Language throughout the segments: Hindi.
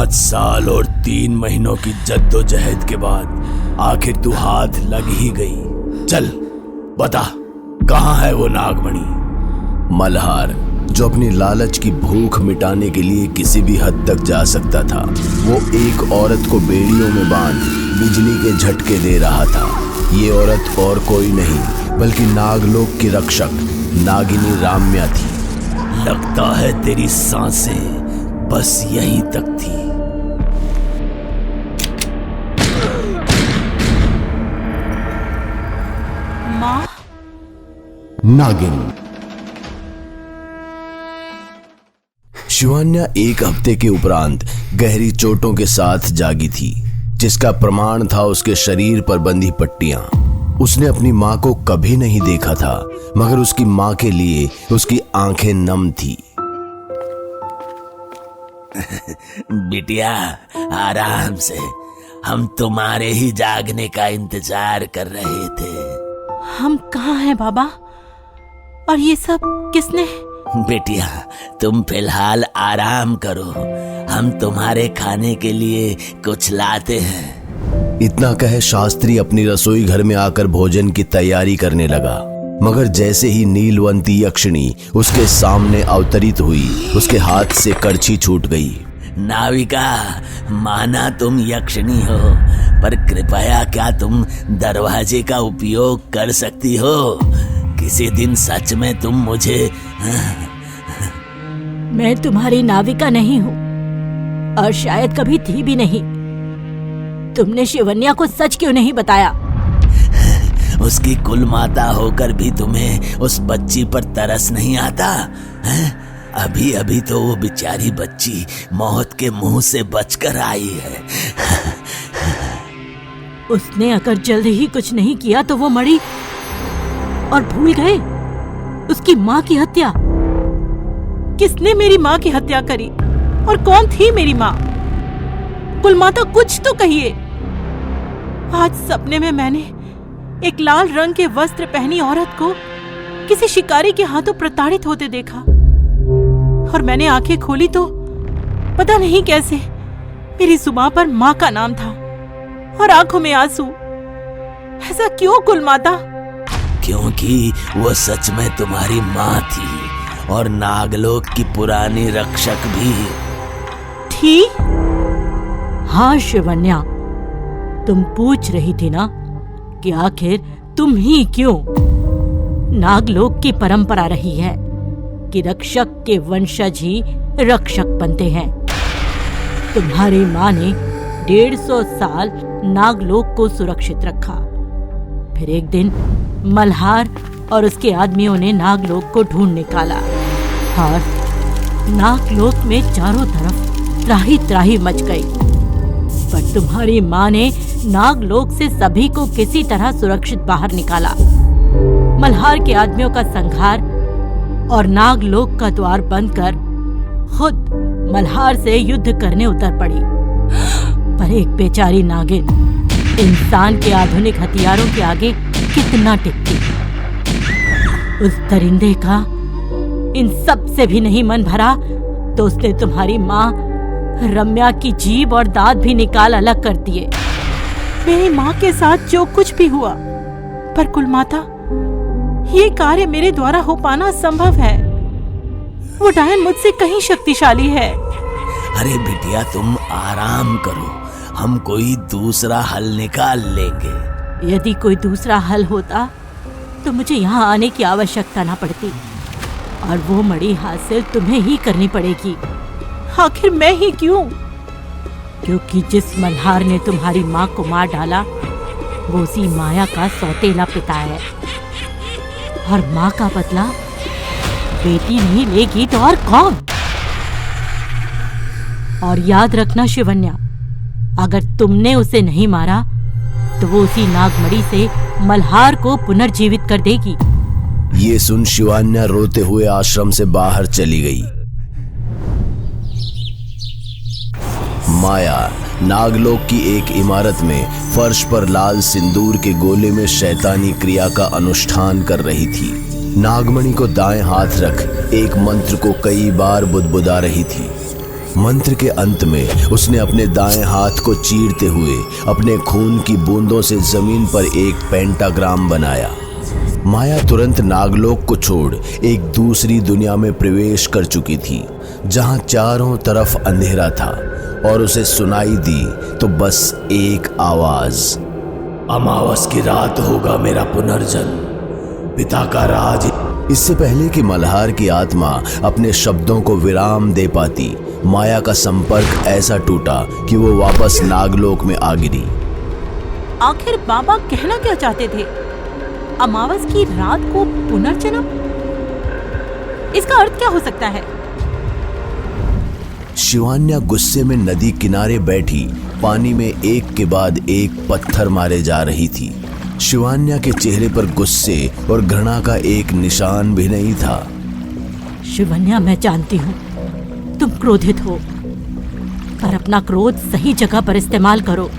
5 साल और 3 महीनों की जद्दोजहद के बाद आखिर तू हाथ लग ही गई। चल बता, कहाँ है वो नागमणि? मल्हार, जो अपनी लालच की भूख मिटाने के लिए किसी भी हद तक जा सकता था, वो एक औरत को बेड़ियों में बांध बिजली के झटके दे रहा था। ये औरत और कोई नहीं बल्कि नागलोक की रक्षक नागिनी राम्या थी। लगता है तेरी सांसें बस यहीं तक थी। माँ? नागिन। शिवान्या 1 हफ्ते के उपरांत गहरी चोटों के साथ जागी थी, जिसका प्रमाण था उसके शरीर पर बंधी पट्टियां। उसने अपनी माँ को कभी नहीं देखा था, मगर उसकी माँ के लिए उसकी आंखें नम थी। बिटिया, आराम से, हम तुम्हारे ही जागने का इंतजार कर रहे थे। हम कहाँ हैं बाबा? और ये सब किसने? बेटिया, तुम फिलहाल आराम करो, हम तुम्हारे खाने के लिए कुछ लाते हैं। इतना कह शास्त्री अपनी रसोई घर में आकर भोजन की तैयारी करने लगा, मगर जैसे ही नीलवंती यक्षिणी उसके सामने अवतरित हुई, उसके हाथ से कड़छी छूट गई। नाविका, माना तुम यक्षिणी हो, पर कृपया क्या तुम दरवाजे का उपयोग कर सकती हो? किसी दिन सच में तुम मुझे... मैं तुम्हारी नाविका नहीं हूँ और शायद कभी थी भी नहीं। तुमने शिवन्या को सच क्यों नहीं बताया? उसकी कुल माता होकर भी तुम्हें उस बच्ची पर तरस नहीं आता है? अभी अभी तो वो बेचारी बच्ची मौत के मुंह से बचकर आई है। उसने अगर जल्द ही कुछ नहीं किया तो वो मरी और भूल गए उसकी माँ की हत्या। किसने मेरी माँ की हत्या करी और कौन थी मेरी माँ? कुलमाता, कुछ तो कहिए। आज सपने में मैंने एक लाल रंग के वस्त्र पहनी औरत को किसी शिकारी के हाथों प्रताड़ित होते देखा, और मैंने आंखें खोली तो पता नहीं कैसे मेरी जुबान पर माँ का नाम था और आंखों में आंसू। ऐसा क्यों कुलमाता? क्योंकि वो सच में तुम्हारी माँ थी और नागलोक की पुरानी रक्षक भी थी। हाँ शिवन्या, तुम पूछ रही थी ना कि आखिर तुम ही क्यों? नागलोक की परंपरा रही है कि रक्षक के वंशज ही रक्षक बनते हैं। तुम्हारी माँ ने 150 साल नागलोक को सुरक्षित रखा। फिर एक दिन मल्हार और उसके आदमियों ने नागलोक को ढूंढ निकाला और नागलोक में चारों तरफ त्राही त्राही मच गई। पर तुम्हारी माँ ने नागलोक से सभी को किसी तरह सुरक्षित बाहर निकाला। मल्हार के आदमियों का संहार और नागलोक का द्वार बंद कर खुद मल्हार से युद्ध करने उतर पड़ी। पर एक बेचारी नागिन इंसान के आधुनिक हथियारों के आगे कितना टिकती। उस दरिंदे का इन सब से भी नहीं मन भरा तो उसने तुम्हारी माँ रम्या की जीभ और दांत भी निकाल अलग कर दिए। मेरी माँ के साथ जो कुछ भी हुआ, पर कुलमाता, ये कार्य मेरे द्वारा हो पाना संभव है। वो डायन मुझसे कहीं शक्तिशाली है। अरे बिटिया, तुम आराम करो, हम कोई दूसरा हल निकाल लेंगे। यदि कोई दूसरा हल होता तो मुझे यहाँ आने की आवश्यकता ना पड़ती और वो मणि हासिल तुम्हें ही करनी पड़ेगी। आखिर मैं ही क्यों? क्योंकि जिस मल्हार ने तुम्हारी माँ को मार डाला वो उसी माया का सौतेला पिता है, और माँ का बदला बेटी नहीं लेगी तो और कौन? और याद रखना शिवन्या, अगर तुमने उसे नहीं मारा तो वो उसी नागमणि से मल्हार को पुनर्जीवित कर देगी। ये सुन शिवान्या रोते हुए आश्रम से बाहर चली गई। माया नागलोक की एक इमारत में फर्श पर लाल सिंदूर के गोले में शैतानी क्रिया का अनुष्ठान कर रही थी। नागमणि को दाएं हाथ रख एक मंत्र को कई बार बुदबुदा रही थी। मंत्र के अंत में उसने अपने दाएं हाथ को चीरते हुए अपने खून की बूंदों से जमीन पर एक पेंटाग्राम बनाया। माया तुरंत नागलोक को छोड़ एक दूसरी दुनिया में प्रवेश कर चुकी थी, जहां चारों तरफ अंधेरा था और उसे सुनाई दी तो बस एक आवाज, अमावस की रात होगा मेरा पुनर्जन्म, पिता का राज। इससे पहले कि मल्हार की आत्मा अपने शब्दों को विराम दे पाती, माया का संपर्क ऐसा टूटा कि वो वापस नागलोक में आ गिरी। आखिर बाबा कहना क्या चाहते थे? अमावस की रात को पुनर्जन्म? इसका अर्थ क्या हो सकता है? शिवान्या गुस्से में नदी किनारे बैठी पानी में एक के बाद एक पत्थर मारे जा रही थी। शिवान्या के चेहरे पर गुस्से और घृणा का एक निशान भी नहीं था। शिवन्या, मैं जानती हूँ तुम क्रोधित हो, पर अपना क्रोध सही जगह पर इस्तेमाल करो।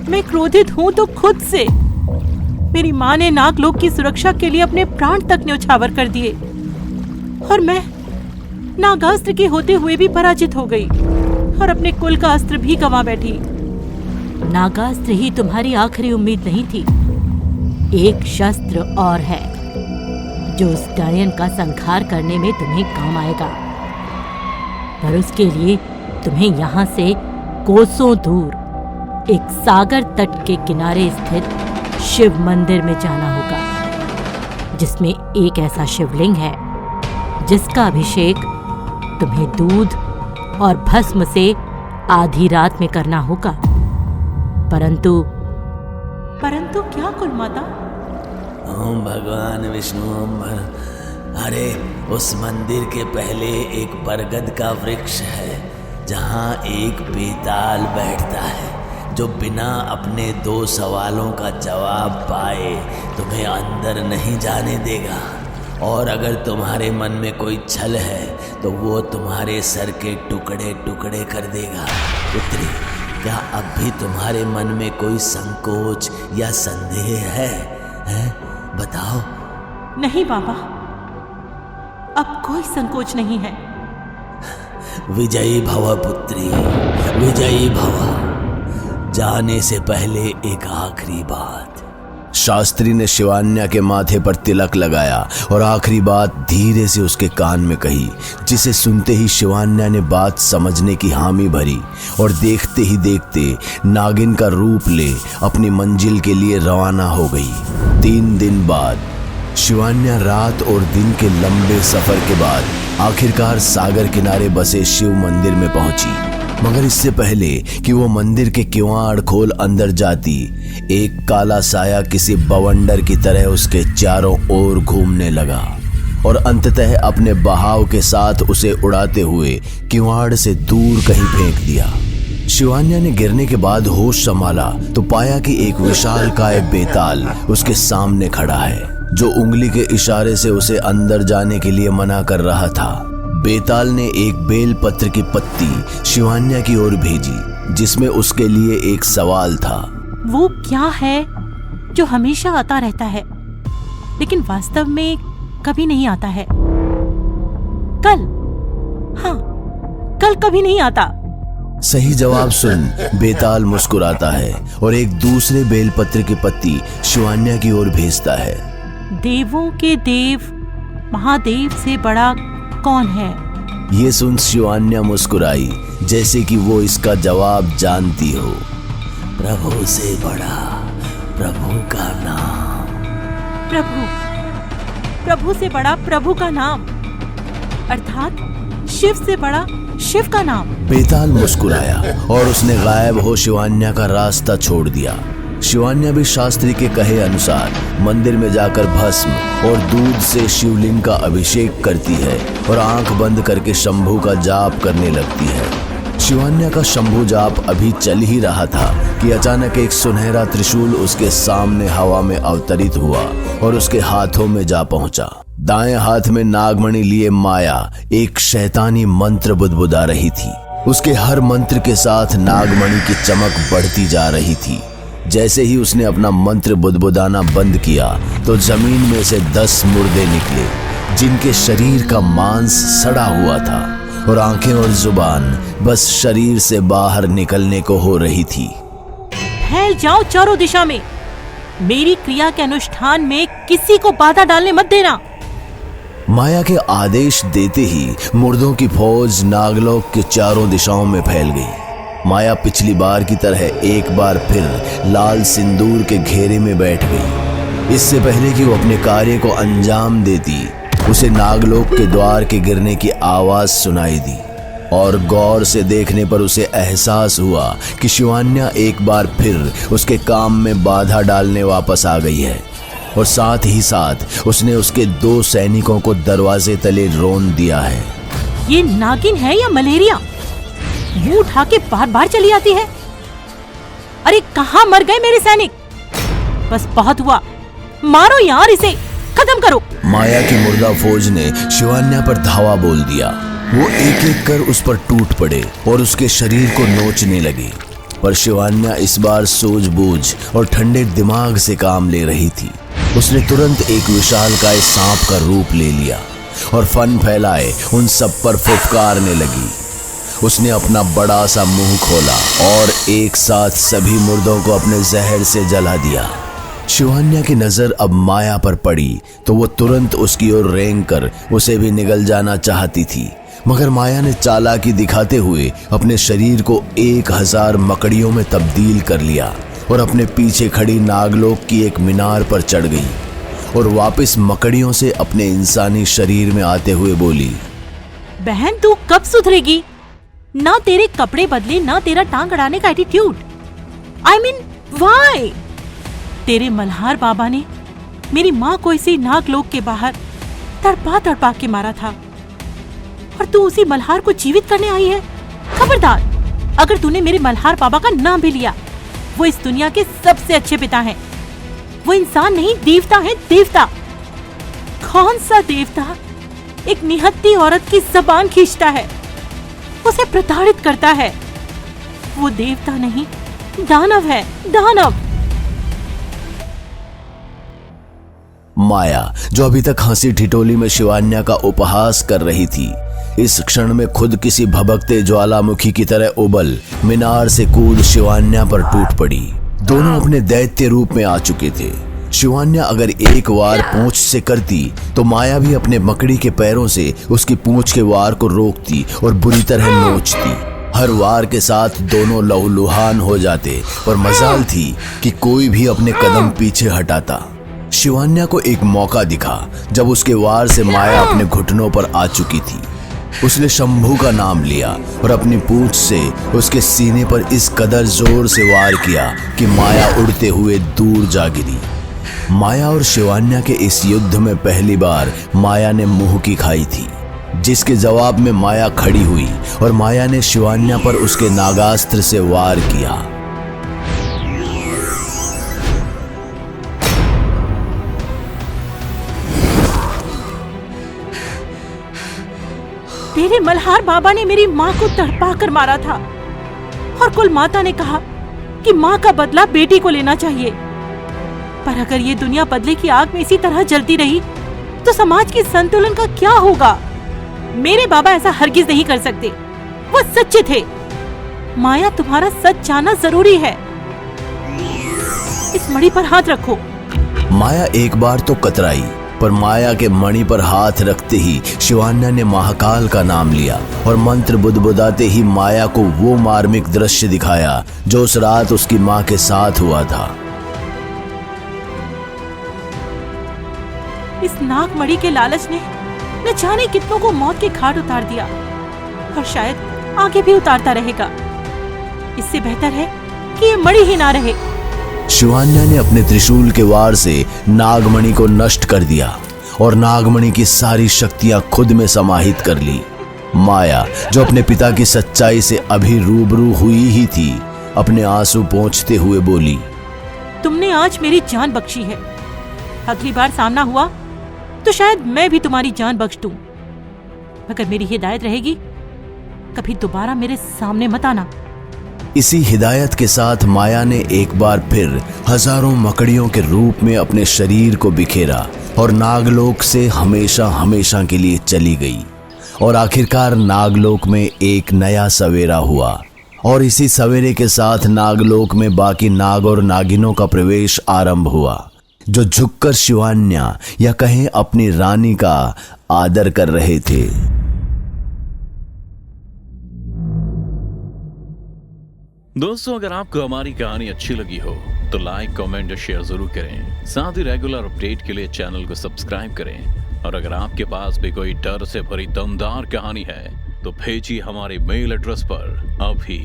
मैं क्रोधित हूँ तो खुद से। मेरी माँ ने नागलोक की सुरक्षा के लिए अपने प्राण तक न्यौछावर कर दिए और मैं नागास्त्र के होते हुए भी पराजित हो गई और अपने कुल का अस्त्र भी गंवा बैठी। नागास्त्र ही तुम्हारी आखिरी उम्मीद नहीं थी। एक शस्त्र और है जो उस डायन का संहार करने में तुम्हें काम आएगा, पर उसके लिए तुम्हें यहाँ से कोसों दूर एक सागर तट के किनारे स्थित शिव मंदिर में जाना होगा, जिसमें एक ऐसा शिवलिंग है जिसका अभिषेक तुम्हें दूध और भस्म से आधी रात में करना होगा। परंतु क्या कुलमाता? ओम भगवान विष्णु ओम। अरे उस मंदिर के पहले एक बरगद का वृक्ष है, जहाँ एक बेताल बैठता है जो बिना अपने 2 सवालों का जवाब पाए तुम्हें अंदर नहीं जाने देगा, और अगर तुम्हारे मन में कोई छल है तो वो तुम्हारे सर के टुकड़े टुकड़े कर देगा। पुत्री, क्या अब भी तुम्हारे मन में कोई संकोच या संदेह है? बताओ। नहीं बाबा, अब कोई संकोच नहीं है। विजयी भव पुत्री, विजयी भव। जाने से पहले एक आखिरी बात। शास्त्री ने शिवान्या के माथे पर तिलक लगाया और आखिरी बात धीरे से उसके कान में कही, जिसे सुनते ही शिवान्या ने बात समझने की हामी भरी और देखते ही देखते नागिन का रूप ले अपनी मंजिल के लिए रवाना हो गई। 3 दिन बाद शिवान्या रात और दिन के लंबे सफर के बाद आखिरकार सागर किनारे बसे शिव मंदिर में पहुंची। मगर इससे पहले कि वो मंदिर के किवाड़ खोल अंदर जाती, एक काला साया किसी बवंडर की तरह उसके चारों ओर घूमने लगा और अंततः अपने बहाव के साथ उसे उड़ाते हुए किवाड़ से दूर कहीं फेंक दिया। शिवान्या ने गिरने के बाद होश संभाला तो पाया कि एक विशालकाय बेताल उसके सामने खड़ा है, जो उंगली के इशारे से उसे अंदर जाने के लिए मना कर रहा था। बेताल ने एक बेल पत्र की पत्ती शिवान्या की ओर भेजी, जिसमें उसके लिए एक सवाल था। वो क्या है जो हमेशा आता रहता है लेकिन वास्तव में कभी नहीं आता है? कल कभी नहीं आता। सही जवाब सुन बेताल मुस्कुराता है और एक दूसरे बेलपत्र की पत्ती शिवान्या की ओर भेजता है। देवों के देव महादेव से बड़ा कौन है? ये सुन शिवान्या मुस्कुराई, जैसे कि वो इसका जवाब जानती हो। प्रभु से बड़ा प्रभु का नाम। प्रभु से बड़ा प्रभु का नाम, अर्थात शिव से बड़ा शिव का नाम। बेताल मुस्कुराया और उसने गायब हो शिवान्या का रास्ता छोड़ दिया। शिवान्या भी शास्त्री के कहे अनुसार मंदिर में जाकर भस्म और दूध से शिवलिंग का अभिषेक करती है और आंख बंद करके शंभू का जाप करने लगती है। शिवान्या का शंभू जाप अभी चल ही रहा था कि अचानक एक सुनहरा त्रिशूल उसके सामने हवा में अवतरित हुआ और उसके हाथों में जा पहुंचा। दाएं हाथ में नागमणि लिए माया एक शैतानी मंत्र बुदबुदा रही थी। उसके हर मंत्र के साथ नागमणि की चमक बढ़ती जा रही थी। जैसे ही उसने अपना मंत्र बुदबुदाना बंद किया तो जमीन में से 10 मुर्दे निकले, जिनके शरीर का मांस सड़ा हुआ था और आंखें और जुबान बस शरीर से बाहर निकलने को हो रही थी। फैल जाओ चारों दिशा में। मेरी क्रिया के अनुष्ठान में किसी को बाधा डालने मत देना। माया के आदेश देते ही मुर्दों की फौज नागलोक के चारों दिशाओं में फैल गई। माया पिछली बार की तरह एक बार फिर लाल सिंदूर के घेरे में बैठ गई। इससे पहले कि वो अपने कार्य को अंजाम देती, उसे नागलोक के द्वार के गिरने की आवाज सुनाई दी और गौर से देखने पर उसे एहसास हुआ कि शिवान्या एक बार फिर उसके काम में बाधा डालने वापस आ गई है और साथ ही साथ उसने उसके 2 सैनिकों को दरवाजे तले रोन दिया है। ये नागिन है या मलेरिया? मुंह उठा के बार बार चली आती है। अरे कहाँ मर गए मेरे सैनिक? बस बहुत हुआ, मारो यार इसे, खत्म करो। माया की मुर्दा फौज ने शिवान्या पर धावा बोल दिया। वो एक एक कर उस पर टूट पड़े और उसके शरीर को नोचने लगे, पर शिवान्या इस बार सूझबूझ और ठंडे दिमाग से काम ले रही थी। उसने तुरंत एक विशालकाय सांप का रूप ले लिया और फन फैलाए उन सब पर फुफकारने लगी। उसने अपना बड़ा सा मुंह खोला और एक साथ सभी मुर्दों को अपने जहर से जला दिया। शिवान्या की नजर अब माया पर पड़ी तो वो तुरंत उसकी ओर रेंग कर उसे भी निगल जाना चाहती थी, मगर माया ने चालाकी दिखाते हुए अपने शरीर को 1000 मकड़ियों में तब्दील कर लिया और अपने पीछे खड़ी नागलोक की एक मीनार पर चढ़ गई और वापस मकड़ियों से अपने इंसानी शरीर में आते हुए बोली, बहन तू कब सुधरेगी? ना तेरे कपड़े बदले, ना तेरा टांग अड़ाने का एटीट्यूड। I mean why? तेरे मल्हार बाबा ने मेरी माँ को इसी नागलोक के बाहर तड़पा तड़पा के मारा था और तू उसी मल्हार को जीवित करने आई है। खबरदार, अगर तूने मेरे मल्हार बाबा का नाम भी लिया। वो इस दुनिया के सबसे अच्छे पिता हैं। वो इंसान नहीं, देवता है, देवता। कौन सा देवता एक निहत्ती औरत की जबान खींचता है, उसे प्रताड़ित करता है? वो देवता नहीं, दानव है, दानव। माया, जो अभी तक हंसी ठिठोली में शिवान्या का उपहास कर रही थी, इस क्षण में खुद किसी भभकते ज्वालामुखी की तरह उबल मीनार से कूद शिवान्या पर टूट पड़ी। दोनों अपने दैत्य रूप में आ चुके थे। शिवान्या अगर एक वार पूंछ से करती तो माया भी अपने मकड़ी के पैरों से उसकी पूंछ के वार को रोकती और बुरी तरह नोचती। हर वार के साथ दोनों लहूलुहान हो जाते और मजाल थी कि कोई भी अपने कदम पीछे हटाता। शिवान्या को एक मौका दिखा जब उसके वार से माया अपने घुटनों पर आ चुकी थी। उसने शंभू का नाम लिया और अपनी पूंछ से उसके सीने पर इस कदर जोर से वार किया कि माया उड़ते हुए दूर जा गिरी। माया और शिवान्या के इस युद्ध में पहली बार माया ने मुंह की खाई थी, जिसके जवाब में माया खड़ी हुई और माया ने शिवान्या पर उसके नागास्त्र से वार किया। तेरे मल्हार बाबा ने मेरी माँ को तड़पा कर मारा था और कुल माता ने कहा कि माँ का बदला बेटी को लेना चाहिए। पर अगर ये दुनिया बदले की आग में इसी तरह जलती रही तो समाज के संतुलन का क्या होगा? मेरे बाबा ऐसा हरगिज नहीं कर सकते, वो सच्चे थे। माया, तुम्हारा सच जानना जरूरी है। इस मणि पर हाथ रखो। माया एक बार तो कतराई, पर माया के मणि पर हाथ रखते ही शिवान्या ने महाकाल का नाम लिया और मंत्र बुदबुदाते ही माया को वो मार्मिक दृश्य दिखाया जो उस रात उसकी माँ के साथ हुआ था। इस नागमणि के लालच ने न जाने कितनों को मौत के घाट उतार दिया और शायद आगे भी उतारता रहेगा। इससे बेहतर है कि ये मणि ही ना रहे। शिवान्या ने अपने त्रिशूल के वार से नागमणि को नष्ट कर दिया और नागमणि की सारी शक्तियां खुद में समाहित कर ली। माया, जो अपने पिता की सच्चाई से अभी रूबरू हुई ही थी, अपने आंसू पोंछते हुए बोली, तुमने आज मेरी जान बख्शी है। अगली बार सामना हुआ तो शायद मैं भी तुम्हारी जान बख्श दूं, मगर मेरी हिदायत रहेगी, कभी दोबारा मेरे सामने मत आना। इसी हिदायत के साथ माया ने एक बार फिर हजारों मकड़ियों के रूप में अपने शरीर को बिखेरा और नागलोक से हमेशा हमेशा के लिए चली गई और आखिरकार नागलोक में एक नया सवेरा हुआ। और इसी सवेरे के साथ नागलोक में बाकी नाग और नागिनों का प्रवेश आरंभ हुआ, जो झुककर शिवान्या या कहें अपनी रानी का आदर कर रहे थे। दोस्तों, अगर आपको हमारी कहानी अच्छी लगी हो तो लाइक, कमेंट और शेयर जरूर करें। साथ ही रेगुलर अपडेट के लिए चैनल को सब्सक्राइब करें। और अगर आपके पास भी कोई डर से भरी दमदार कहानी है तो भेजिए हमारे मेल एड्रेस पर अभी।